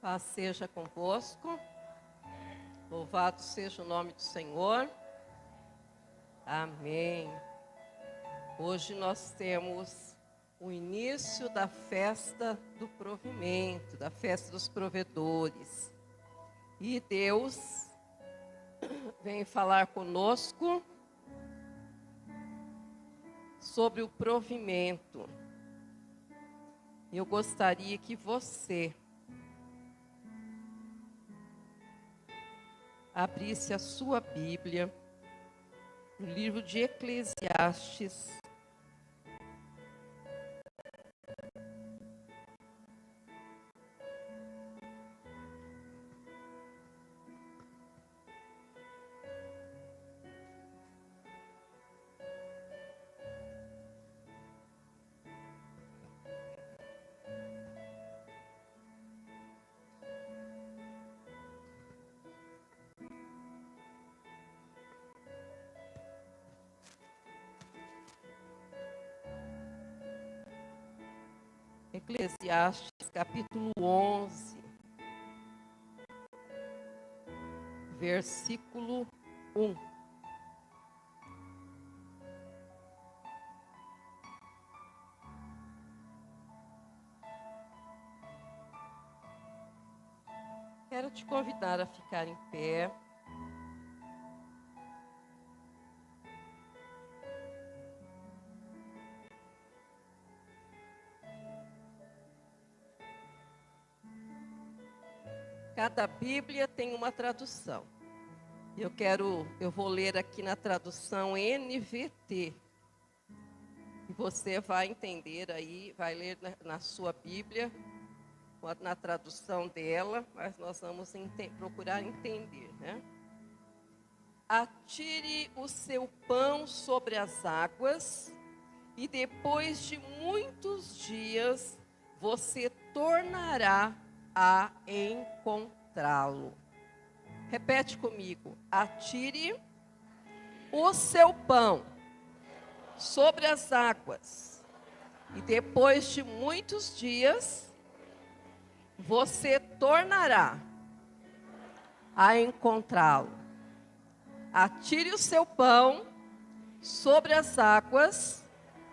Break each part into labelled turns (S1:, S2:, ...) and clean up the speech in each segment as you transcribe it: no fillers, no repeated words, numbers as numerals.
S1: Paz seja convosco. Louvado seja o nome do Senhor. Amém. Hoje nós temos o início da festa do provimento, da festa dos provedores. E Deus vem falar conosco sobre o provimento. Eu gostaria que você abrisse a sua Bíblia no livro de Eclesiastes, capítulo 11, versículo 1. Quero te convidar a ficar em pé. Cada Bíblia tem uma tradução. Eu vou ler aqui na tradução NVT. E você vai entender aí, vai ler na sua Bíblia, na tradução dela, mas nós vamos procurar entender, né? Atire o seu pão sobre as águas, e depois de muitos dias você tornará a encontrá-lo. Repete comigo. Atire o seu pão sobre as águas, e depois de muitos dias você tornará a encontrá-lo. Atire o seu pão sobre as águas,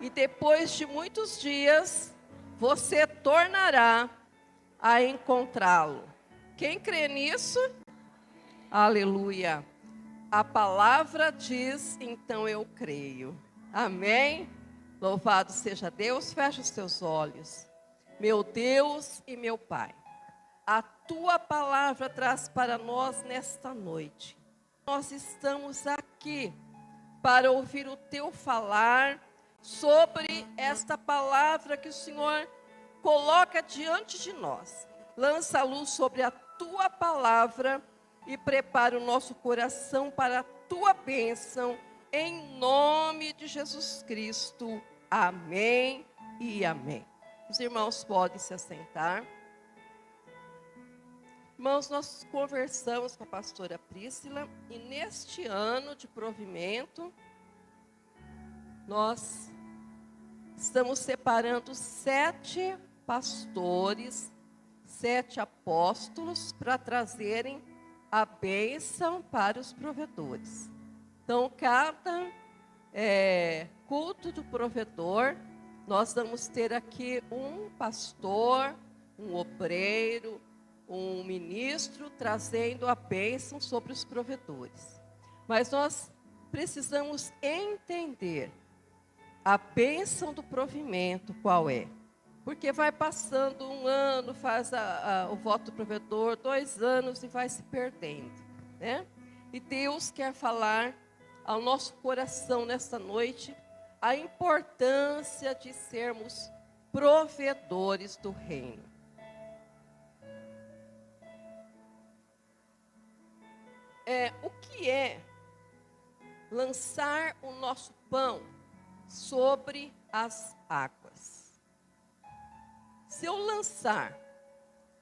S1: e depois de muitos dias você tornará a encontrá-lo. Quem crê nisso? Aleluia. A palavra diz, então eu creio. Amém? Louvado seja Deus. Feche os seus olhos. Meu Deus e meu Pai, a tua palavra traz para nós nesta noite. Nós estamos aqui para ouvir o teu falar sobre esta palavra que o Senhor coloca diante de nós. Lança a luz sobre a tua palavra e prepara o nosso coração para a tua bênção, em nome de Jesus Cristo. Amém e amém. Os irmãos podem se assentar. Irmãos, nós conversamos com a pastora Príscila e neste ano de provimento, nós estamos separando 7 pastores, 7 apóstolos para trazerem a bênção para os provedores. Então, cada culto do provedor, nós vamos ter aqui um pastor, um obreiro, um ministro trazendo a bênção sobre os provedores. Mas nós precisamos entender a bênção do provimento, qual é? Porque vai passando um ano, faz o voto do provedor, 2 anos e vai se perdendo, né? E Deus quer falar ao nosso coração nesta noite a importância de sermos provedores do reino. O que é lançar o nosso pão sobre as águas? Se eu lançar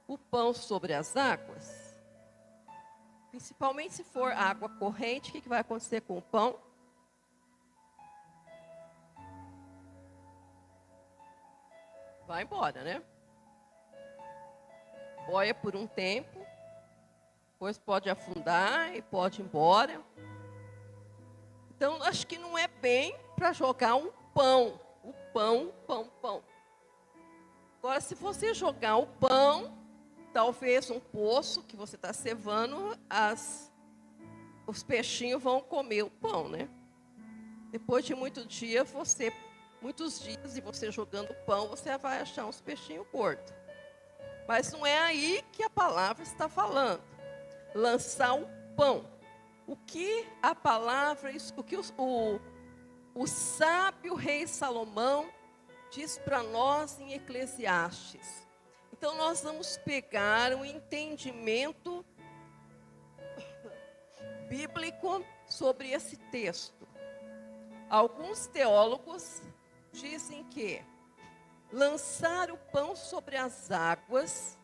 S1: o pão sobre as águas, principalmente se for água corrente, o que vai acontecer com o pão? Vai embora, né? boia por um tempo, depois pode afundar e pode ir embora. Então, acho que não é bem para jogar um pão. O pão. Agora, se você jogar o pão, talvez um poço que você está cevando, os peixinhos vão comer o pão, né? Depois de muitos dias e você jogando pão, você vai achar uns peixinhos gordos. Mas não é aí que a palavra está falando. Lançar o pão. O que a palavra, o que o sábio rei Salomão diz para nós em Eclesiastes. Então, nós vamos pegar o entendimento bíblico sobre esse texto. Alguns teólogos dizem que lançar o pão sobre as águas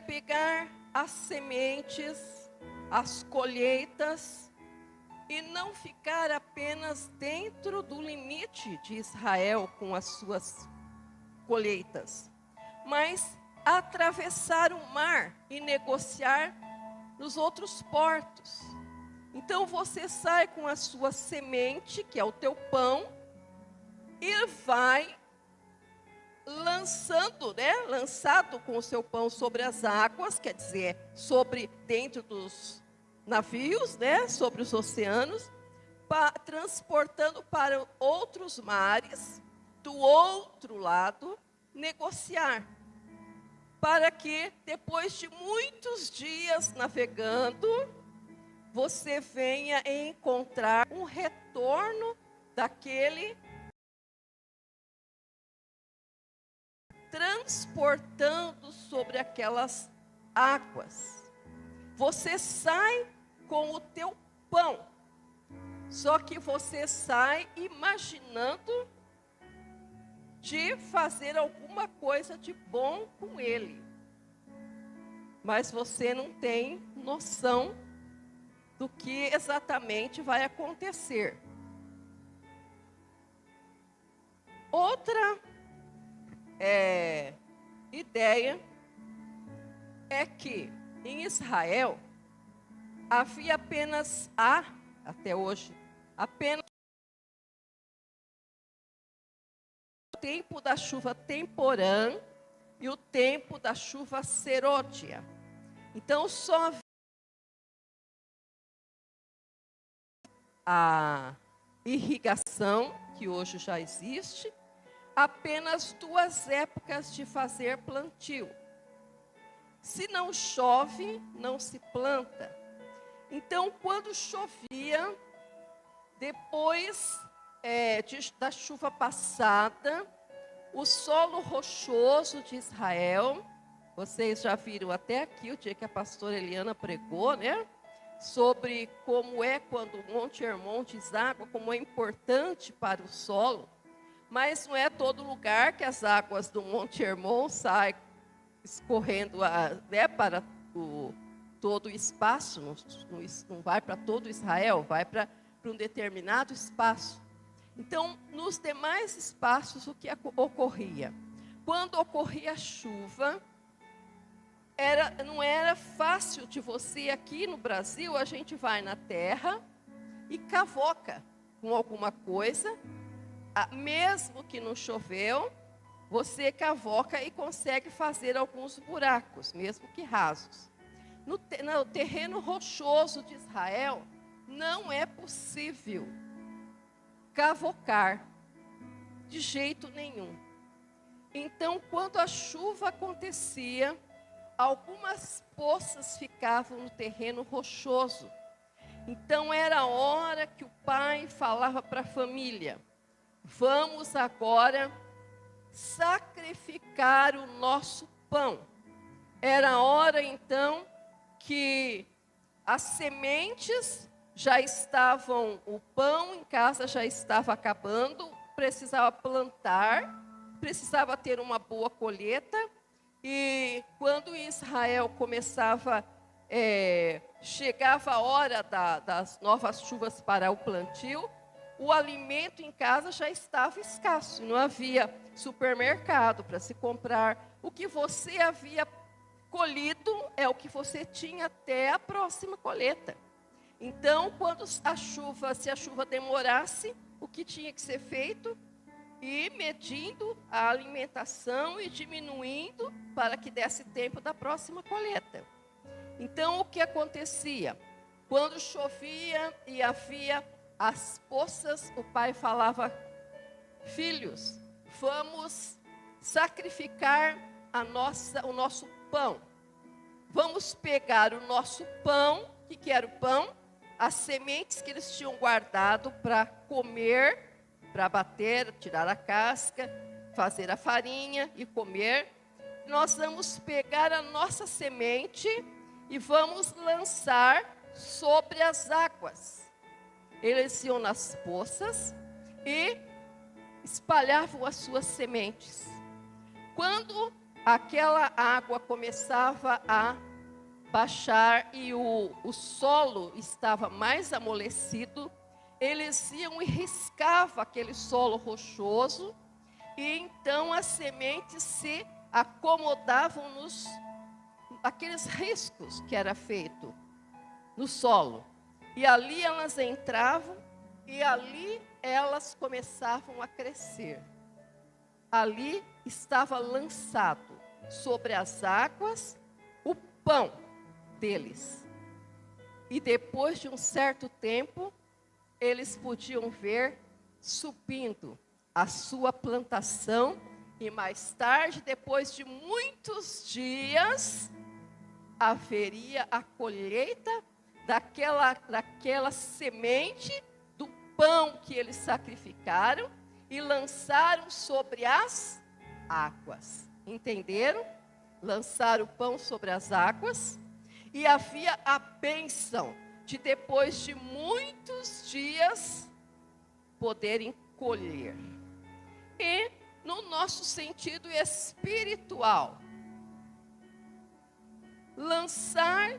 S1: pegar as sementes, as colheitas, e não ficar apenas dentro do limite de Israel com as suas colheitas, mas atravessar o mar e negociar nos outros portos. Então você sai com a sua semente, que é o teu pão, e vai lançado com o seu pão sobre as águas, quer dizer, dentro dos navios, sobre os oceanos, transportando para outros mares, do outro lado, negociar. Para que, depois de muitos dias navegando, você venha encontrar um retorno daquele transportando sobre aquelas águas. Você sai com o teu pão, só que você sai imaginando de fazer alguma coisa de bom com ele. Mas você não tem noção do que exatamente vai acontecer. Outra ideia é que em Israel havia até hoje, apenas o tempo da chuva temporã e o tempo da chuva serôdia. Então só havia a irrigação, que hoje já existe, apenas 2 épocas de fazer plantio. Se não chove, não se planta. Então, quando chovia, depois da chuva passada, o solo rochoso de Israel, vocês já viram até aqui o dia que a pastora Eliana pregou, sobre como é quando o Monte Hermon deságua, como é importante para o solo. Mas não é todo lugar que as águas do Monte Hermon saem escorrendo para todo o espaço, não vai para todo Israel, vai para um determinado espaço. Então, nos demais espaços, o que ocorria? Quando ocorria chuva, não era fácil de você, aqui no Brasil, a gente vai na terra e cavoca com alguma coisa. Mesmo que não choveu, você cavoca e consegue fazer alguns buracos, mesmo que rasos. No terreno rochoso de Israel, não é possível cavocar de jeito nenhum. Então, quando a chuva acontecia, algumas poças ficavam no terreno rochoso. Então, era a hora que o pai falava para a família: vamos agora sacrificar o nosso pão. Era a hora, então, que as sementes já estavam, o pão em casa já estava acabando, precisava plantar, precisava ter uma boa colheita. E quando em Israel chegava a hora das novas chuvas para o plantio, o alimento em casa já estava escasso, não havia supermercado para se comprar. O que você havia colhido é o que você tinha até a próxima colheita. Então, se a chuva demorasse, o que tinha que ser feito? Ir medindo a alimentação e diminuindo para que desse tempo da próxima colheita. Então, o que acontecia? Quando chovia e havia as poças, o pai falava: filhos, vamos sacrificar o nosso pão. Vamos pegar o nosso pão. O que era o pão? As sementes que eles tinham guardado para comer, para bater, tirar a casca, fazer a farinha e comer. Nós vamos pegar a nossa semente e vamos lançar sobre as águas. Eles iam nas poças e espalhavam as suas sementes. Quando aquela água começava a baixar e o solo estava mais amolecido, eles iam e riscavam aquele solo rochoso, e então as sementes se acomodavam aqueles riscos que era feito no solo. E ali elas entravam e ali elas começavam a crescer. Ali estava lançado sobre as águas o pão deles. E depois de um certo tempo, eles podiam ver subindo a sua plantação. E mais tarde, depois de muitos dias, haveria a colheita daquela semente do pão que eles sacrificaram e lançaram sobre as águas. Entenderam? Lançaram o pão sobre as águas. E havia a bênção de, depois de muitos dias, poderem colher. E no nosso sentido espiritual, lançar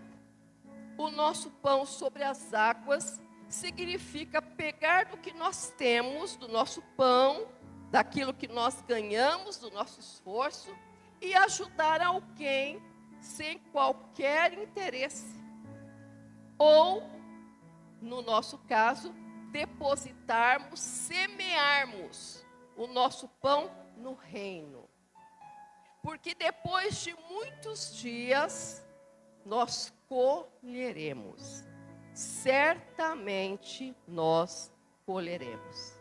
S1: o nosso pão sobre as águas significa pegar do que nós temos, do nosso pão, daquilo que nós ganhamos, do nosso esforço, e ajudar alguém sem qualquer interesse. Ou, no nosso caso, depositarmos, semearmos o nosso pão no reino. Porque depois de muitos dias, nós colheremos. Certamente nós colheremos.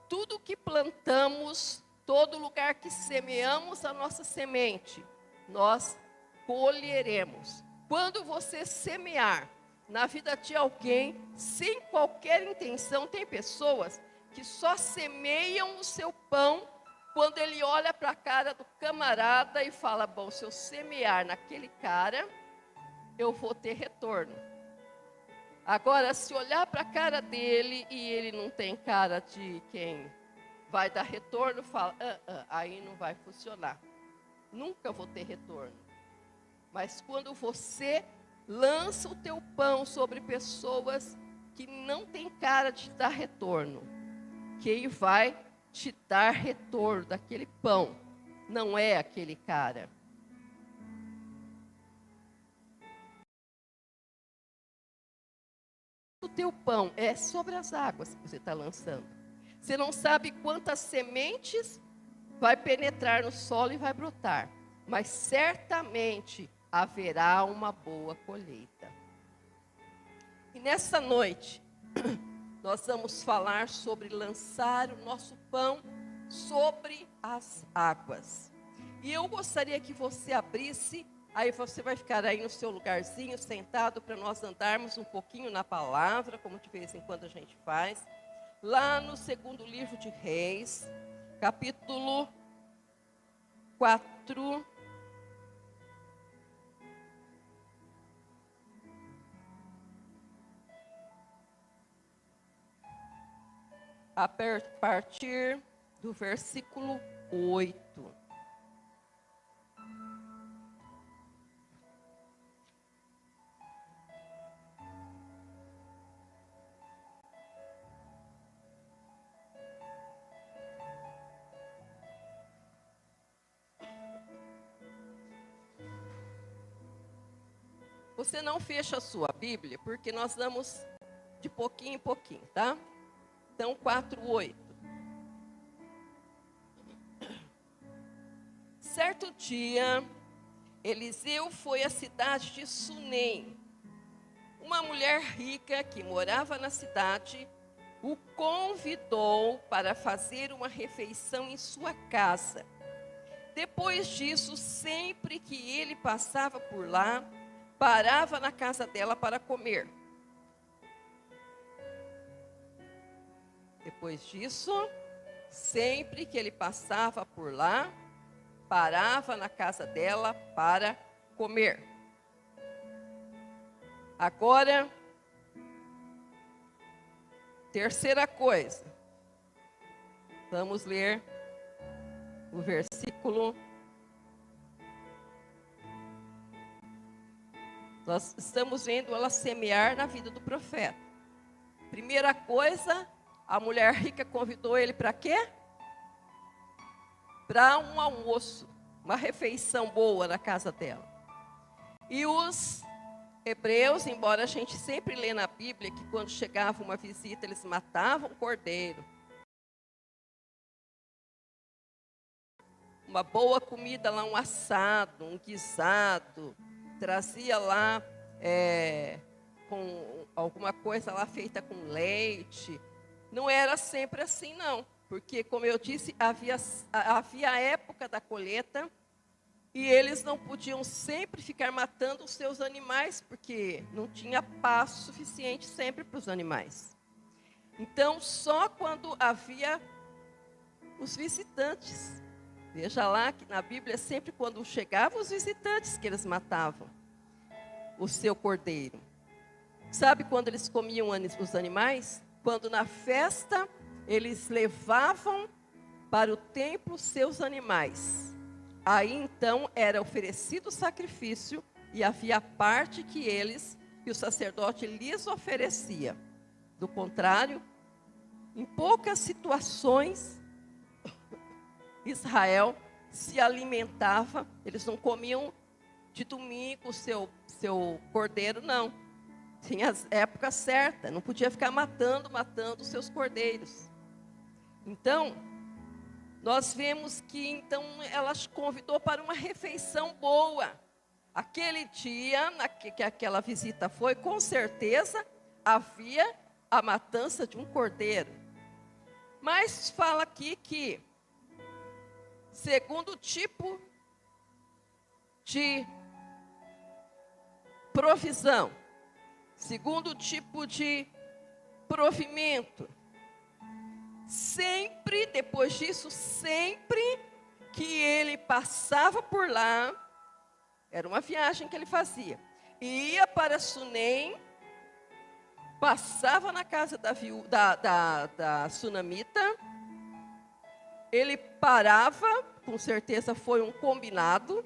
S1: Tudo que plantamos, todo lugar que semeamos a nossa semente, nós colheremos. Quando você semear na vida de alguém, sem qualquer intenção, tem pessoas que só semeiam o seu pão quando ele olha para a cara do camarada e fala: bom, se eu semear naquele cara, eu vou ter retorno. Agora, se olhar para a cara dele e ele não tem cara de quem vai dar retorno, fala: aí não vai funcionar. Nunca vou ter retorno. Mas quando você lança o teu pão sobre pessoas que não têm cara de dar retorno, quem vai te dar retorno daquele pão não é aquele cara. O teu pão é sobre as águas que você está lançando. Você não sabe quantas sementes vai penetrar no solo e vai brotar, mas certamente haverá uma boa colheita. E nessa noite, nós vamos falar sobre lançar o nosso pão sobre as águas. E eu gostaria que você abrisse, aí você vai ficar aí no seu lugarzinho, sentado, para nós andarmos um pouquinho na palavra, como de vez em quando a gente faz. Lá no segundo livro de Reis, capítulo 4. A partir do versículo 8. Você não fecha a sua Bíblia, porque nós damos de pouquinho em pouquinho, tá? Então, 4:8. Certo dia, Eliseu foi à cidade de Sunem. Uma mulher rica que morava na cidade o convidou para fazer uma refeição em sua casa. Depois disso, sempre que ele passava por lá, parava na casa dela para comer. Depois disso, sempre que ele passava por lá, parava na casa dela para comer. Agora, terceira coisa. Vamos ler o versículo. Nós estamos vendo ela semear na vida do profeta. Primeira coisa, a mulher rica convidou ele para quê? Para um almoço, uma refeição boa na casa dela. E os hebreus, embora a gente sempre lê na Bíblia que quando chegava uma visita eles matavam o cordeiro. Uma boa comida lá, um assado, um guisado, trazia lá com alguma coisa lá feita com leite. Não era sempre assim, não. Porque, como eu disse, havia a época da colheita e eles não podiam sempre ficar matando os seus animais, porque não tinha pasto suficiente sempre para os animais. Então, só quando havia os visitantes. Veja lá que na Bíblia, sempre quando chegavam os visitantes que eles matavam o seu cordeiro. Sabe quando eles comiam os animais? Quando na festa eles levavam para o templo seus animais. Aí então era oferecido o sacrifício e havia a parte que o sacerdote lhes oferecia. Do contrário, em poucas situações, Israel se alimentava, eles não comiam de domingo o seu cordeiro, não. Tinha as épocas certas, não podia ficar matando os seus cordeiros. Então, nós vemos que então ela convidou para uma refeição boa. Aquele dia, que aquela visita foi, com certeza havia a matança de um cordeiro. Mas fala aqui que, segundo tipo de provisão, segundo tipo de provimento, sempre, depois disso, sempre que ele passava por lá, era uma viagem que ele fazia, ia para Sunem, passava na casa da sunamita, ele parava, com certeza foi um combinado,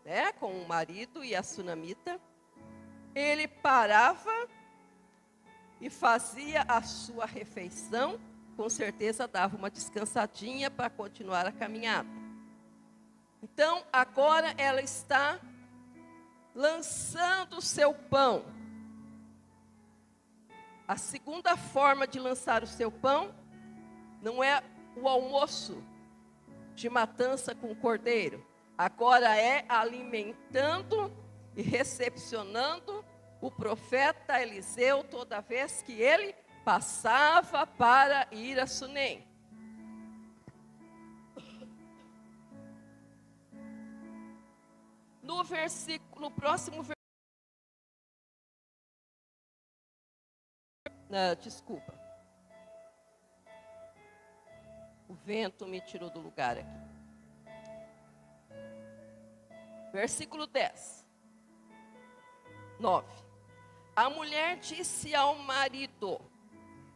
S1: né, com o marido e a sunamita, ele parava e fazia a sua refeição, com certeza dava uma descansadinha para continuar a caminhada. Então, agora ela está lançando o seu pão. A segunda forma de lançar o seu pão não é o almoço de matança com o cordeiro. Agora é alimentando e recepcionando o profeta Eliseu toda vez que ele passava para ir a Sunem. No próximo versículo. Desculpa. O vento me tirou do lugar aqui. Versículo 10. 9. A mulher disse ao marido: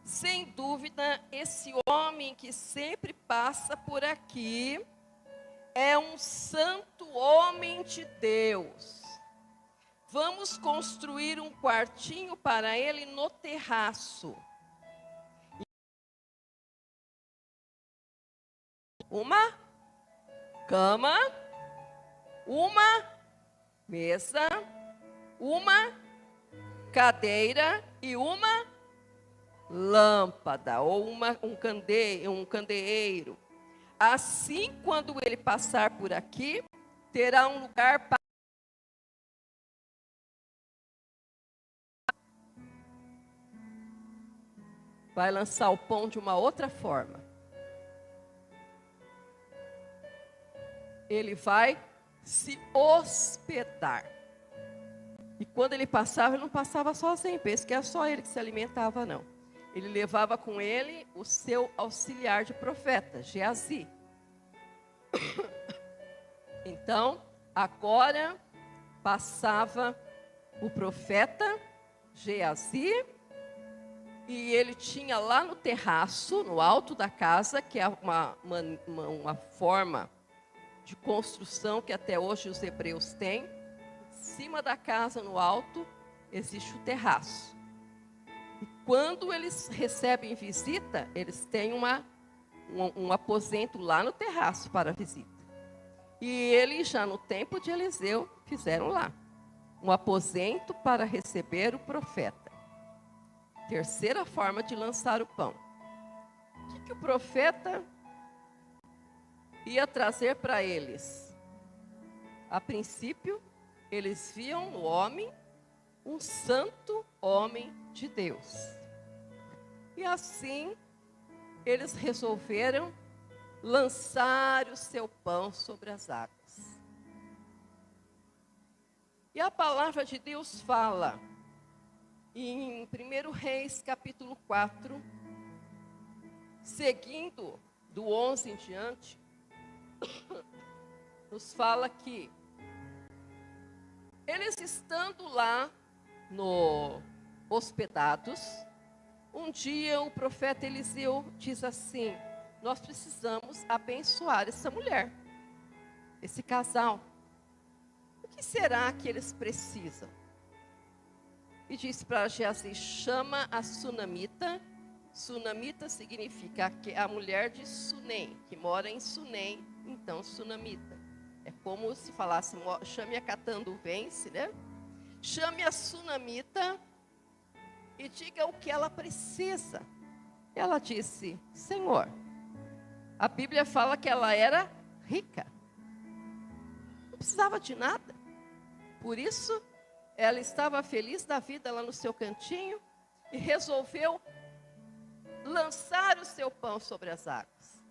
S1: sem dúvida, esse homem que sempre passa por aqui é um santo homem de Deus. Vamos construir um quartinho para ele no terraço. Uma cama, uma mesa, uma cadeira e uma lâmpada, ou um candeeiro. Assim, quando ele passar por aqui, terá um lugar para... Vai lançar o pão de uma outra forma. Ele vai se hospedar. E quando ele passava, ele não passava sozinho. Pensa que era só ele que se alimentava, não. Ele levava com ele o seu auxiliar de profeta, Geazi. Então, agora passava o profeta Geazi, e ele tinha lá no terraço, no alto da casa, que é uma forma de construção que até hoje os hebreus têm. Em cima da casa, no alto, existe o terraço. E quando eles recebem visita, eles têm um aposento lá no terraço para visita. E eles, já no tempo de Eliseu, fizeram lá um aposento para receber o profeta. Terceira forma de lançar o pão. O que o profeta ia trazer para eles? A princípio, eles viam no homem um santo homem de Deus. E assim, eles resolveram lançar o seu pão sobre as águas. E a palavra de Deus fala, em 1 Reis, capítulo 4, seguindo do 11 em diante, nos fala que eles estando lá hospedados, um dia o profeta Eliseu diz assim: nós precisamos abençoar essa mulher, esse casal. O que será que eles precisam? E disse para Geazi: chama a sunamita. Sunamita significa a mulher de Sunem, que mora em Sunem, então sunamita. É como se falasse, chame a catanduvense, né? Chame a sunamita e diga o que ela precisa. Ela disse: Senhor, a Bíblia fala que ela era rica, não precisava de nada. Por isso, ela estava feliz da vida lá no seu cantinho e resolveu lançar o seu pão sobre as águas.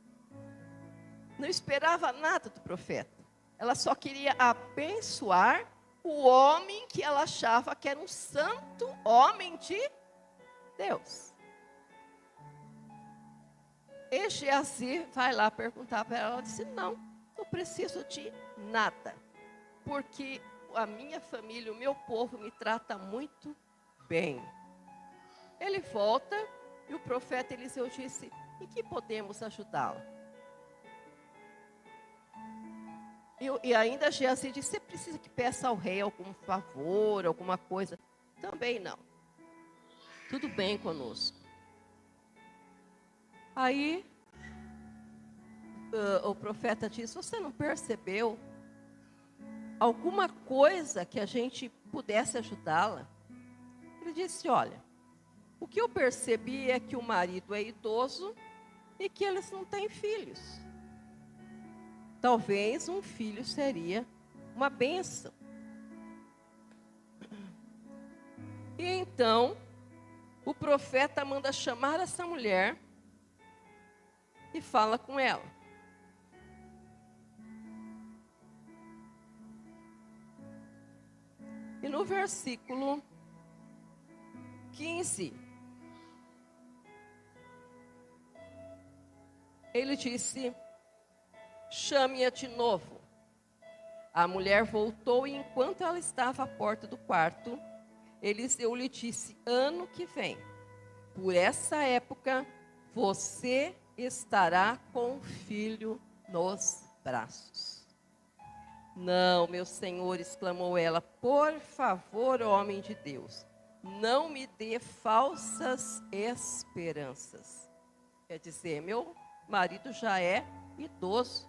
S1: Não esperava nada do profeta. Ela só queria abençoar o homem que ela achava que era um santo homem de Deus. E Geazi vai lá perguntar para ela. Ela disse: não preciso de nada, porque a minha família, o meu povo me trata muito bem. Ele volta e o profeta Eliseu disse: em que podemos ajudá-la? E ainda Geazi disse: você precisa que peça ao rei algum favor, alguma coisa? Também não. Tudo bem conosco. Aí o profeta disse: você não percebeu alguma coisa que a gente pudesse ajudá-la? Ele disse: olha, o que eu percebi é que o marido é idoso e que eles não têm filhos. Talvez um filho seria uma bênção. E então, o profeta manda chamar essa mulher e fala com ela. E no versículo 15, ele disse: chame-a de novo. A mulher voltou e enquanto ela estava à porta do quarto, Eliseu lhe disse: ano que vem, por essa época, você estará com o filho nos braços. Não, meu senhor, exclamou ela, por favor, homem de Deus, não me dê falsas esperanças. Quer dizer, meu marido já é idoso.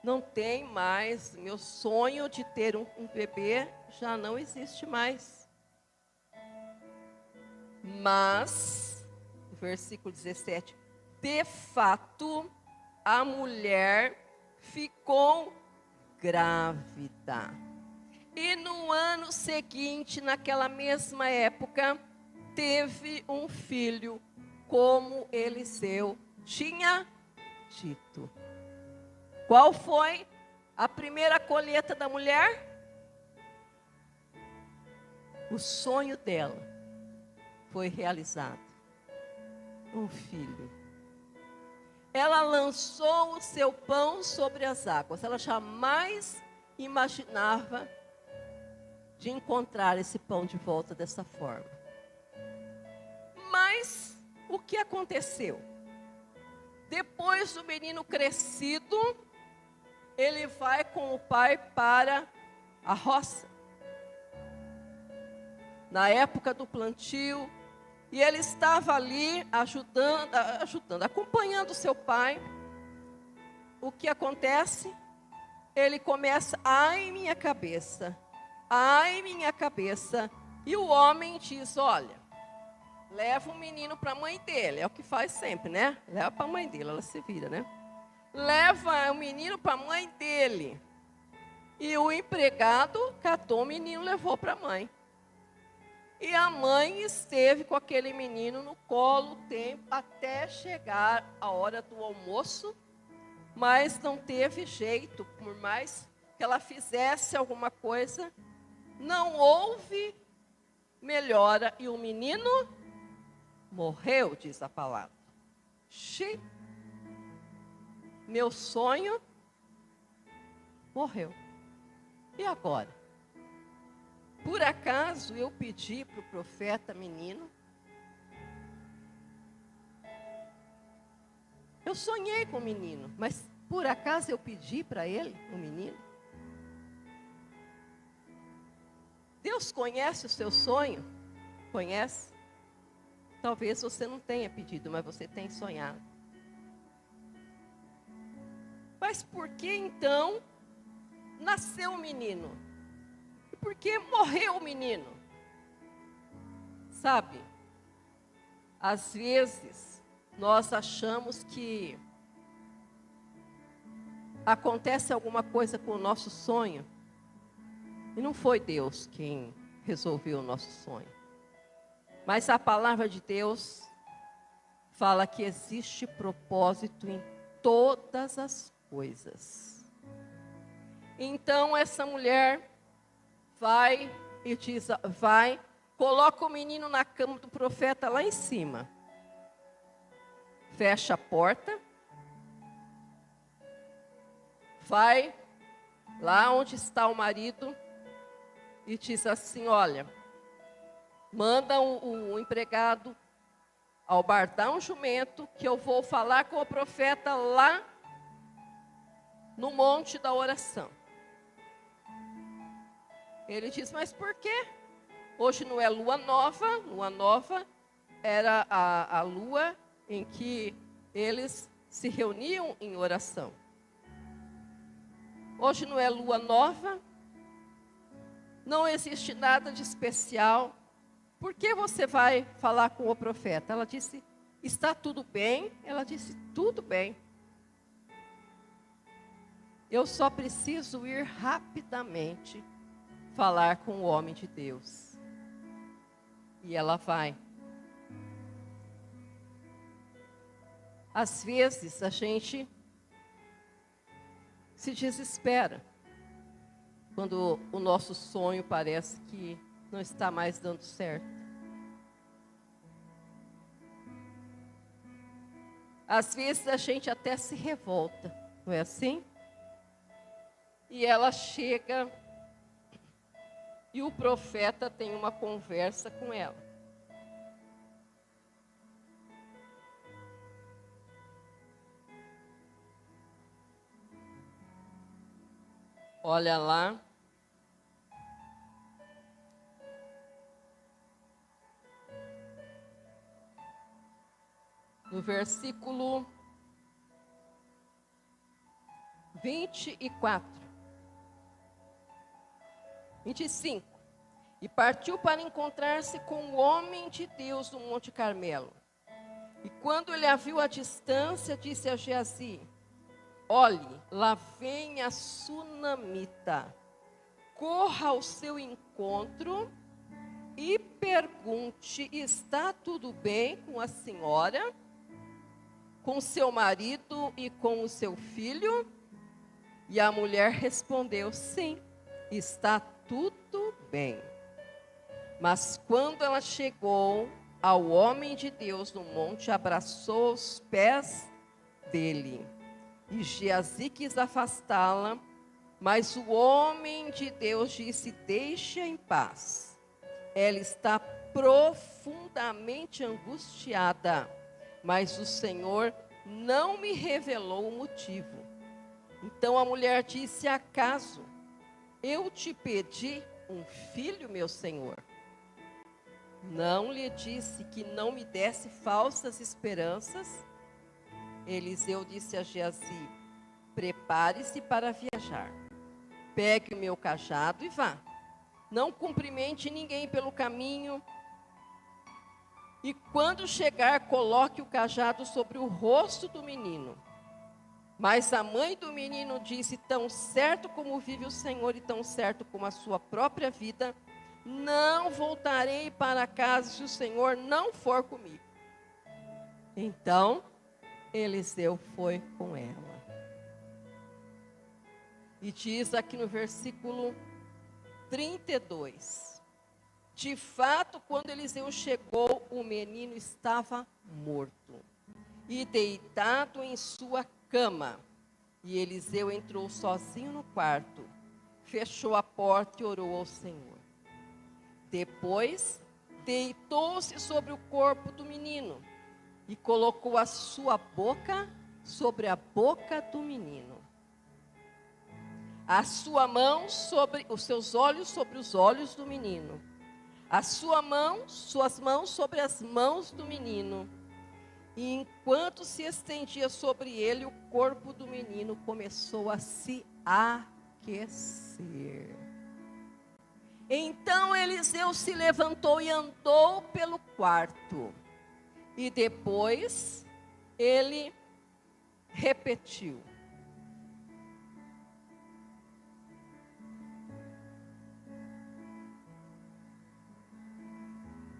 S1: Não tem mais, meu sonho de ter um bebê já não existe mais. Mas, versículo 17, de fato, a mulher ficou grávida. E no ano seguinte, naquela mesma época, teve um filho, como Eliseu tinha dito. Qual foi a primeira colheita da mulher? O sonho dela foi realizado. Um filho. Ela lançou o seu pão sobre as águas. Ela jamais imaginava de encontrar esse pão de volta dessa forma. Mas o que aconteceu? Depois do menino crescido, ele vai com o pai para a roça. Na época do plantio, e ele estava ali ajudando, acompanhando seu pai. O que acontece? Ele começa, ai minha cabeça, e o homem diz, olha, leva o menino para a mãe dele, é o que faz sempre, né? Leva para a mãe dele, ela se vira, né? Leva o menino para a mãe dele, e o empregado catou o menino e levou para a mãe. E a mãe esteve com aquele menino no colo o tempo até chegar a hora do almoço, mas não teve jeito, por mais que ela fizesse alguma coisa, não houve melhora e o menino morreu, diz a palavra. Meu sonho morreu. E agora? Por acaso eu pedi para o profeta menino? Eu sonhei com o menino, mas por acaso eu pedi para ele, o menino? Deus conhece o seu sonho? Conhece? Talvez você não tenha pedido, mas você tem sonhado. Mas por que então nasceu o menino? E por que morreu o menino? Sabe, às vezes nós achamos que acontece alguma coisa com o nosso sonho e não foi Deus quem resolveu o nosso sonho. Mas a palavra de Deus fala que existe propósito em todas as coisas. Então essa mulher vai e diz, coloca o menino na cama do profeta lá em cima. Fecha a porta. Vai lá onde está o marido e diz assim, olha, manda o empregado albardar um jumento que eu vou falar com o profeta lá no monte da oração. Ele diz, mas por quê? Hoje não é lua nova. Lua nova era a lua em que eles se reuniam em oração. Hoje não é lua nova. Não existe nada de especial. Por que você vai falar com o profeta? Ela disse, está tudo bem? Ela disse, tudo bem. Eu só preciso ir rapidamente falar com o homem de Deus. E ela vai. Às vezes a gente se desespera quando o nosso sonho parece que não está mais dando certo. Às vezes a gente até se revolta, não é assim? E ela chega e o profeta tem uma conversa com ela. Olha lá. No versículo 24. 25. E partiu para encontrar-se com o homem de Deus no Monte Carmelo. E quando ele a viu à distância, disse a Geazi: olhe, lá vem a sunamita. Corra ao seu encontro e pergunte: está tudo bem com a senhora, com seu marido e com o seu filho? E a mulher respondeu: sim, está tudo bem. Mas quando ela chegou ao homem de Deus no monte, abraçou os pés dele. E Geazi quis afastá-la, mas o homem de Deus disse: deixe-a em paz. Ela está profundamente angustiada, mas o Senhor não me revelou o motivo. Então a mulher disse: acaso eu te pedi um filho, meu senhor? Não lhe disse que não me desse falsas esperanças? Eliseu disse a Geazi: prepare-se para viajar. Pegue o meu cajado e vá. Não cumprimente ninguém pelo caminho. E quando chegar, coloque o cajado sobre o rosto do menino. Mas a mãe do menino disse: tão certo como vive o Senhor e tão certo como a sua própria vida, não voltarei para casa se o Senhor não for comigo. Então, Eliseu foi com ela. E diz aqui no versículo 32. De fato, quando Eliseu chegou, o menino estava morto e deitado em sua cama. E Eliseu entrou sozinho no quarto, fechou a porta e orou ao Senhor. Depois, deitou-se sobre o corpo do menino e colocou a sua boca sobre a boca do menino, a sua mão sobre os seus olhos, sobre os olhos do menino, suas mãos sobre as mãos do menino. E enquanto se estendia sobre ele, o corpo do menino começou a se aquecer. Então Eliseu se levantou e andou pelo quarto. E depois ele repetiu: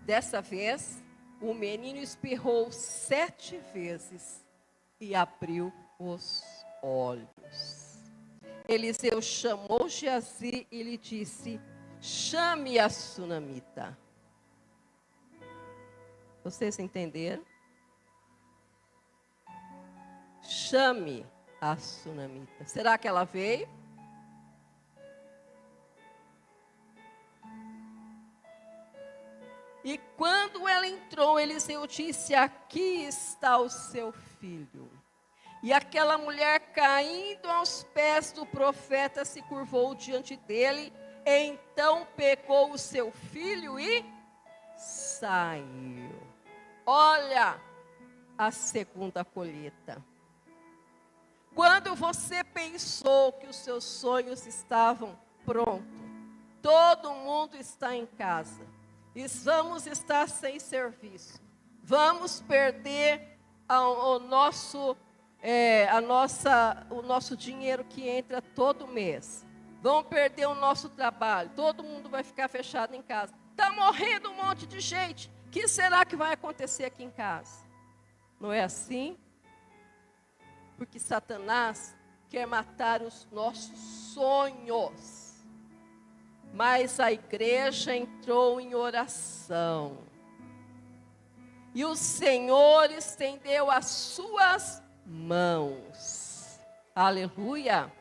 S1: dessa vez, o menino espirrou 7 vezes e abriu os olhos. Eliseu chamou Geazi e lhe disse: chame a sunamita. Vocês entenderam? Chame a sunamita. Será que ela veio? E quando ela entrou, Eliseu disse: aqui está o seu filho. E aquela mulher, caindo aos pés do profeta, se curvou diante dele. Então pegou o seu filho e saiu. Olha a segunda colheita. Quando você pensou que os seus sonhos estavam prontos, todo mundo está em casa, e vamos estar sem serviço, vamos perder o nosso dinheiro que entra todo mês, vamos perder o nosso trabalho, todo mundo vai ficar fechado em casa, está morrendo um monte de gente, o que será que vai acontecer aqui em casa? Não é assim? Porque Satanás quer matar os nossos sonhos. Mas a igreja entrou em oração. E o Senhor estendeu as suas mãos. Aleluia.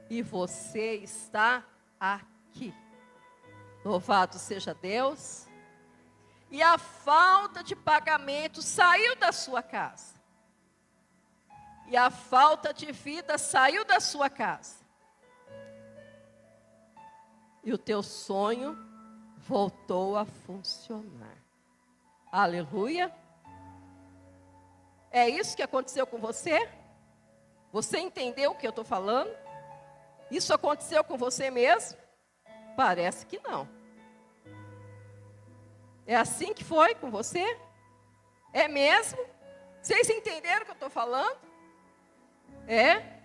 S1: E você está aqui. Louvado seja Deus. E a falta de pagamento saiu da sua casa. E a falta de vida saiu da sua casa. E o teu sonho voltou a funcionar. Aleluia. É isso que aconteceu com você? Você entendeu o que eu estou falando? Isso aconteceu com você mesmo? Parece que não. É assim que foi com você? É mesmo? Vocês entenderam o que eu estou falando? É?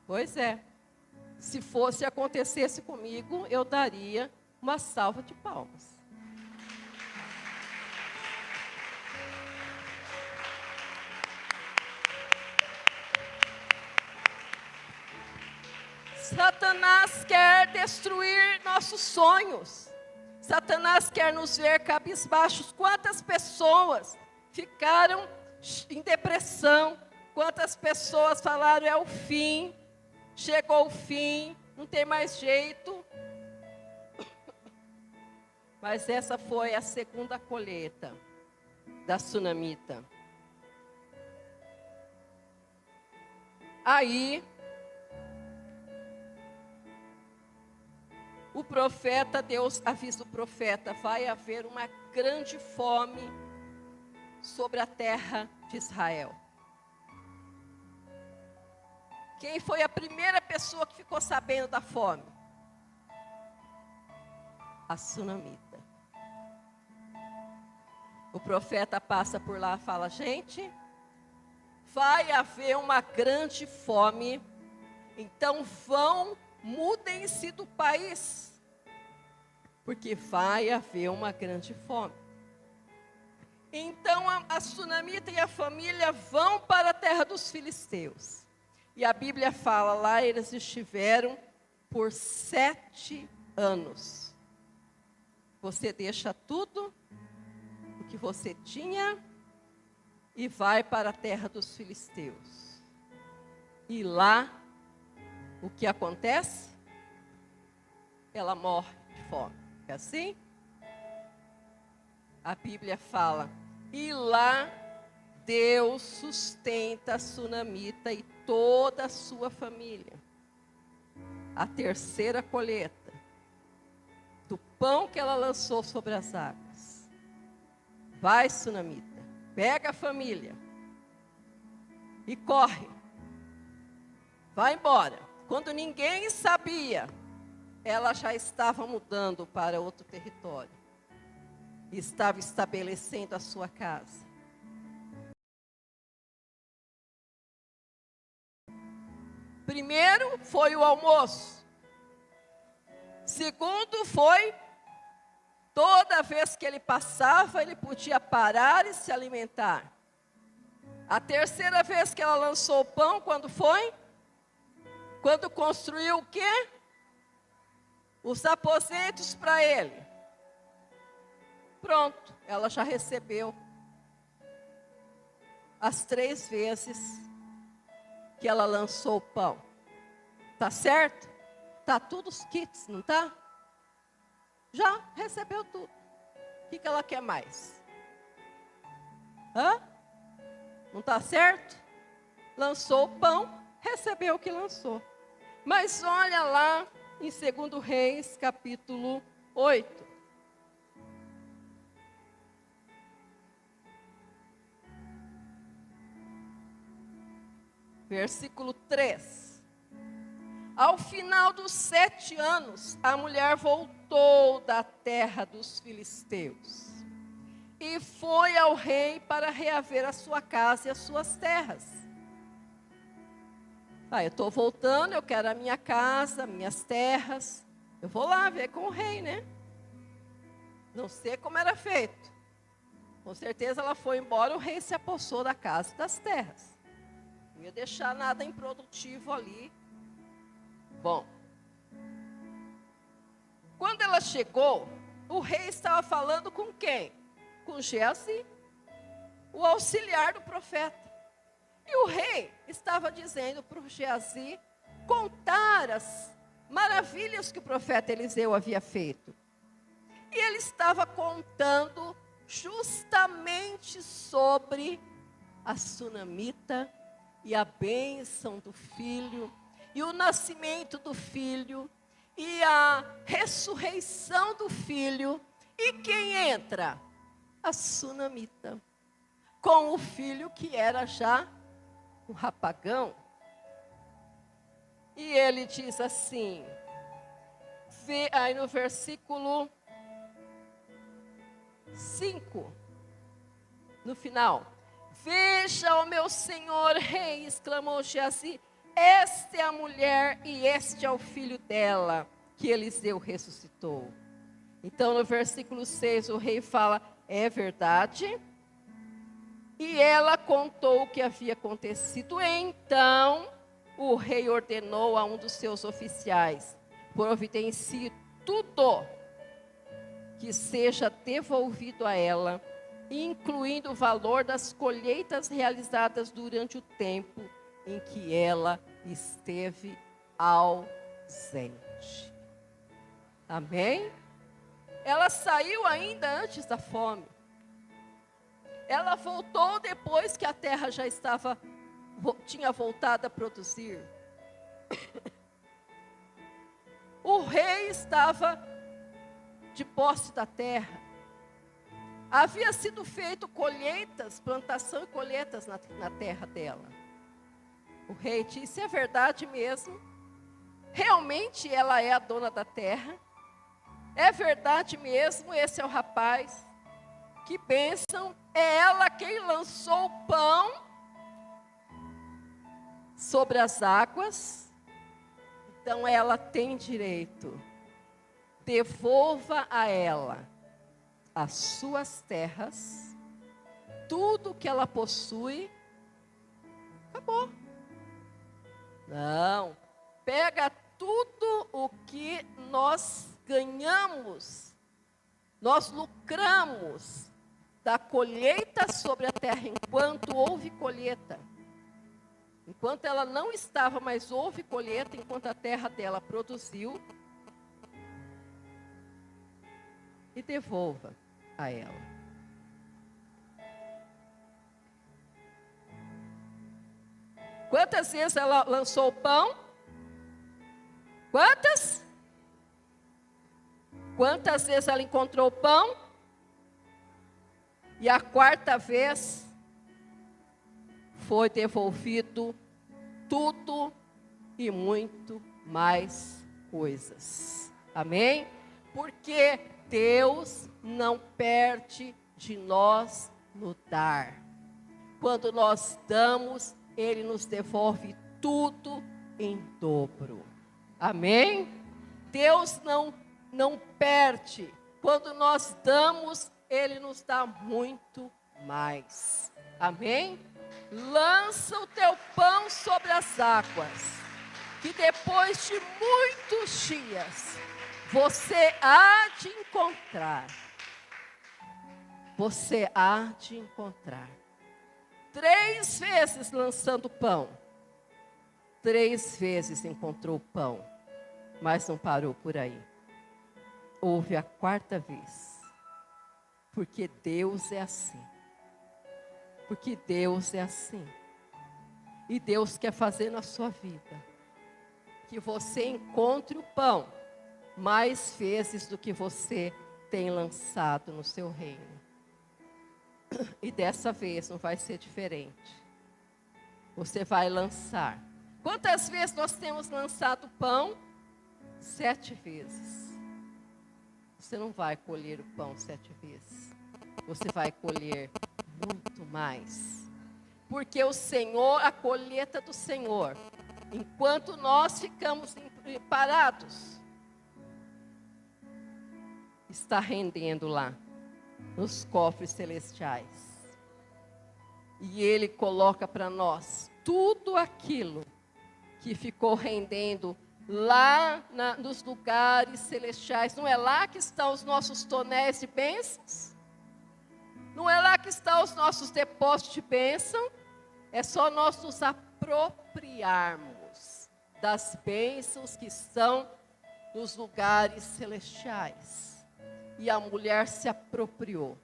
S1: Pois é. Se acontecesse comigo, eu daria uma salva de palmas. Satanás quer destruir nossos sonhos. Satanás quer nos ver cabisbaixos. Quantas pessoas ficaram em depressão? Quantas pessoas falaram, é o fim, chegou o fim, não tem mais jeito. Mas essa foi a segunda colheita da sunamita. Aí, o profeta, Deus avisa o profeta, vai haver uma grande fome sobre a terra de Israel. Quem foi a primeira pessoa que ficou sabendo da fome? A sunamita. O profeta passa por lá e fala, gente, vai haver uma grande fome, então mudem-se do país, porque vai haver uma grande fome. Então a sunamita e a família vão para a terra dos filisteus. E a Bíblia fala, lá eles estiveram por 7 anos. Você deixa tudo o que você tinha e vai para a terra dos filisteus. E lá, o que acontece? Ela morre de fome. É assim? A Bíblia fala, e lá Deus sustenta a sunamita e toda a sua família. A terceira colheita do pão que ela lançou sobre as águas. Vai, sunamita, pega a família e corre. Vai embora. Quando ninguém sabia, ela já estava mudando para outro território. E estava estabelecendo a sua casa. Primeiro foi o almoço. Segundo foi, toda vez que ele passava, ele podia parar e se alimentar. A terceira vez que ela lançou o pão, quando foi? Quando construiu o quê? Os aposentos para ele. Pronto, ela já recebeu as 3 vezes que ela lançou o pão. Tá certo? Tá tudo os kits, não tá? Já recebeu tudo. O que ela quer mais? Hã? Não tá certo? Lançou o pão, recebeu o que lançou. Mas olha lá em 2 Reis, capítulo 8. Versículo 3. Ao final dos 7 anos, a mulher voltou da terra dos filisteus e foi ao rei para reaver a sua casa e as suas terras. Eu estou voltando, eu quero a minha casa, minhas terras. Eu vou lá ver com o rei, né? Não sei como era feito. Com certeza ela foi embora, o rei se apossou da casa e das terras. Não ia deixar nada improdutivo ali. Bom, quando ela chegou, o rei estava falando com quem? Com Geazi, o auxiliar do profeta. E o rei estava dizendo para o Geazi contar as maravilhas que o profeta Eliseu havia feito. E ele estava contando justamente sobre a sunamita e a bênção do filho, e o nascimento do filho, e a ressurreição do filho. E quem entra? A sunamita, com o filho que era já um rapagão. E ele diz assim, aí no versículo 5, no final. Veja, ó meu senhor rei, exclamou Geazi, esta é a mulher e este é o filho dela, que Eliseu ressuscitou. Então no versículo 6 o rei fala, é verdade? E ela contou o que havia acontecido. Então o rei ordenou a um dos seus oficiais, providencie tudo que seja devolvido a ela, incluindo o valor das colheitas realizadas durante o tempo em que ela esteve ausente. Amém? Ela saiu ainda antes da fome. Ela voltou depois que a terra já tinha voltado a produzir. O rei estava de posse da terra. Havia sido feito colheitas, plantação e colheitas na terra dela. O rei disse, é verdade mesmo? Realmente ela é a dona da terra? É verdade mesmo, esse é o rapaz? Que bênção, é ela quem lançou o pão sobre as águas? Então ela tem direito. Devolva a ela as suas terras, tudo que ela possui, acabou. Não, pega tudo o que nós ganhamos, nós lucramos da colheita sobre a terra, enquanto houve colheita. Enquanto ela não estava, mas houve colheita, enquanto a terra dela produziu, e devolva a ela. Quantas vezes ela lançou o pão? Quantas? Quantas vezes ela encontrou o pão? E a quarta vez foi devolvido tudo e muito mais coisas. Amém? Porque Deus não perde de nós no dar. Quando nós damos, Ele nos devolve tudo em dobro. Amém? Deus não perde. Quando nós damos, Ele nos dá muito mais. Amém? Lança o teu pão sobre as águas, que depois de muitos dias, você há de encontrar. Você há de encontrar. 3 vezes lançando pão. 3 vezes encontrou pão. Mas não parou por aí. Houve a 4ª vez. Porque Deus é assim. Porque Deus é assim. E Deus quer fazer na sua vida que você encontre o pão mais vezes do que você tem lançado no seu reino. E dessa vez não vai ser diferente. Você vai lançar. Quantas vezes nós temos lançado pão? 7 vezes. Você não vai colher o pão 7 vezes. Você vai colher muito mais. Porque o Senhor, a colheita do Senhor, enquanto nós ficamos parados, está rendendo lá, nos cofres celestiais. E Ele coloca para nós tudo aquilo que ficou rendendo lá nos lugares celestiais. Não é lá que estão os nossos tonéis de bênçãos? Não é lá que estão os nossos depósitos de bênção? É só nós nos apropriarmos das bênçãos que estão nos lugares celestiais. E a mulher se apropriou.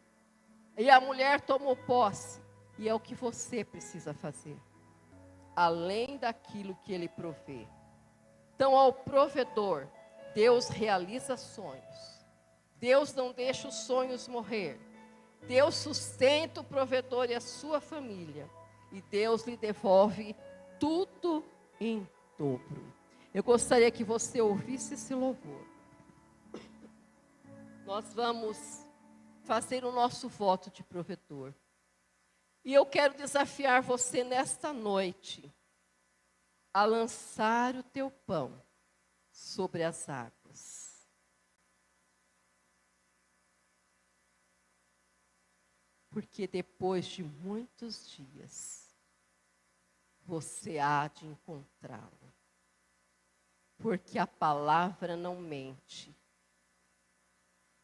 S1: E a mulher tomou posse. E é o que você precisa fazer. Além daquilo que Ele provê. Então, ao provedor, Deus realiza sonhos. Deus não deixa os sonhos morrer. Deus sustenta o provedor e a sua família. E Deus lhe devolve tudo em dobro. Eu gostaria que você ouvisse esse louvor. Nós vamos fazer o nosso voto de provedor. E eu quero desafiar você nesta noite a lançar o teu pão sobre as águas. Porque depois de muitos dias, você há de encontrá-lo. Porque a palavra não mente.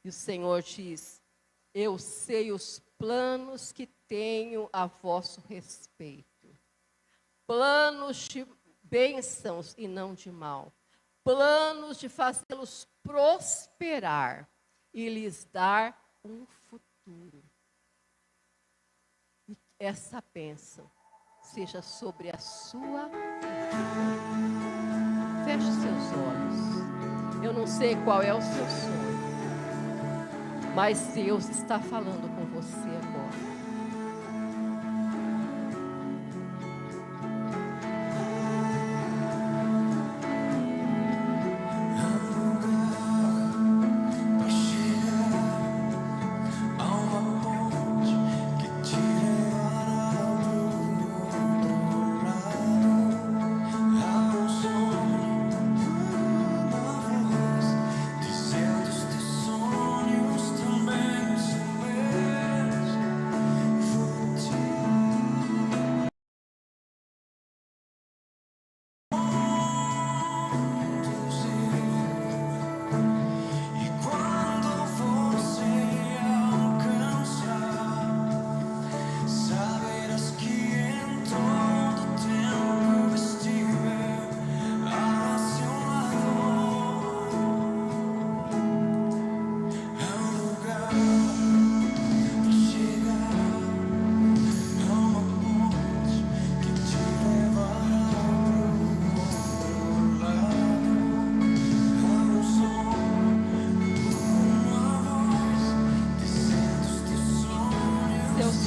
S1: E o Senhor diz: eu sei os planos que tenho a vosso respeito. Planos de bênçãos e não de mal. Planos de fazê-los prosperar e lhes dar um futuro. E essa bênção seja sobre a sua vida. Feche seus olhos. Eu não sei qual é o seu sonho, mas Deus está falando com você agora.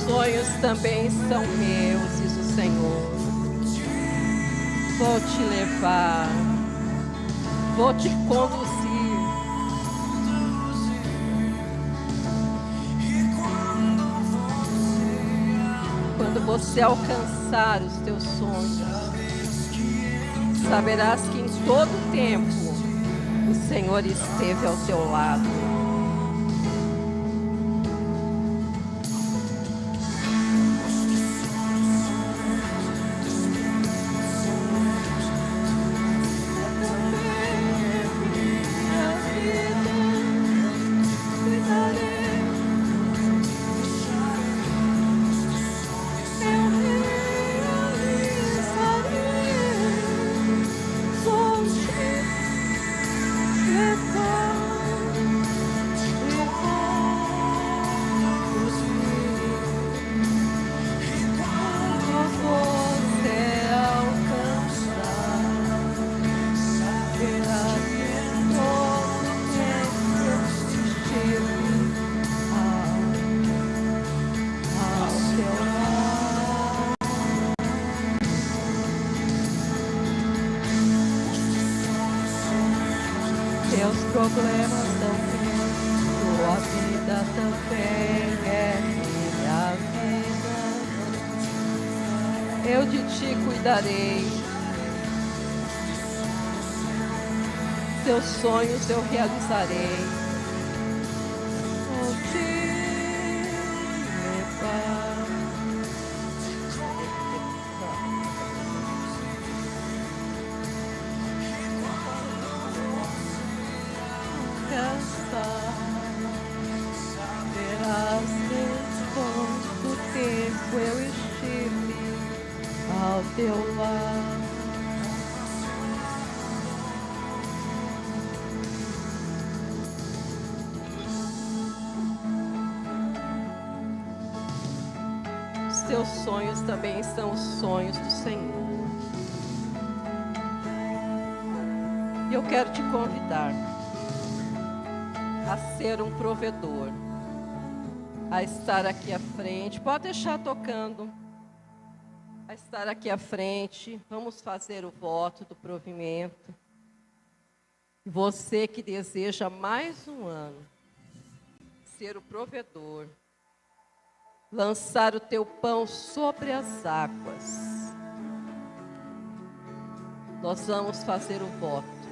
S1: Sonhos também são meus, diz o Senhor. Vou te levar, vou te conduzir. Quando você alcançar os teus sonhos, saberás que em todo tempo o Senhor esteve ao teu lado. Teus problemas também, tua vida também é minha vida. Eu de ti cuidarei, teus sonhos eu realizarei. Vou te levar. Verás que todo tempo eu estive ao teu lado. Os teus sonhos também são os sonhos do Senhor. E eu quero te convidar a ser um provedor, a estar aqui à frente. Pode deixar tocando. A estar aqui à frente. Vamos fazer o voto do provimento. Você que deseja mais um ano ser o provedor, lançar o teu pão sobre as águas, nós vamos fazer o voto.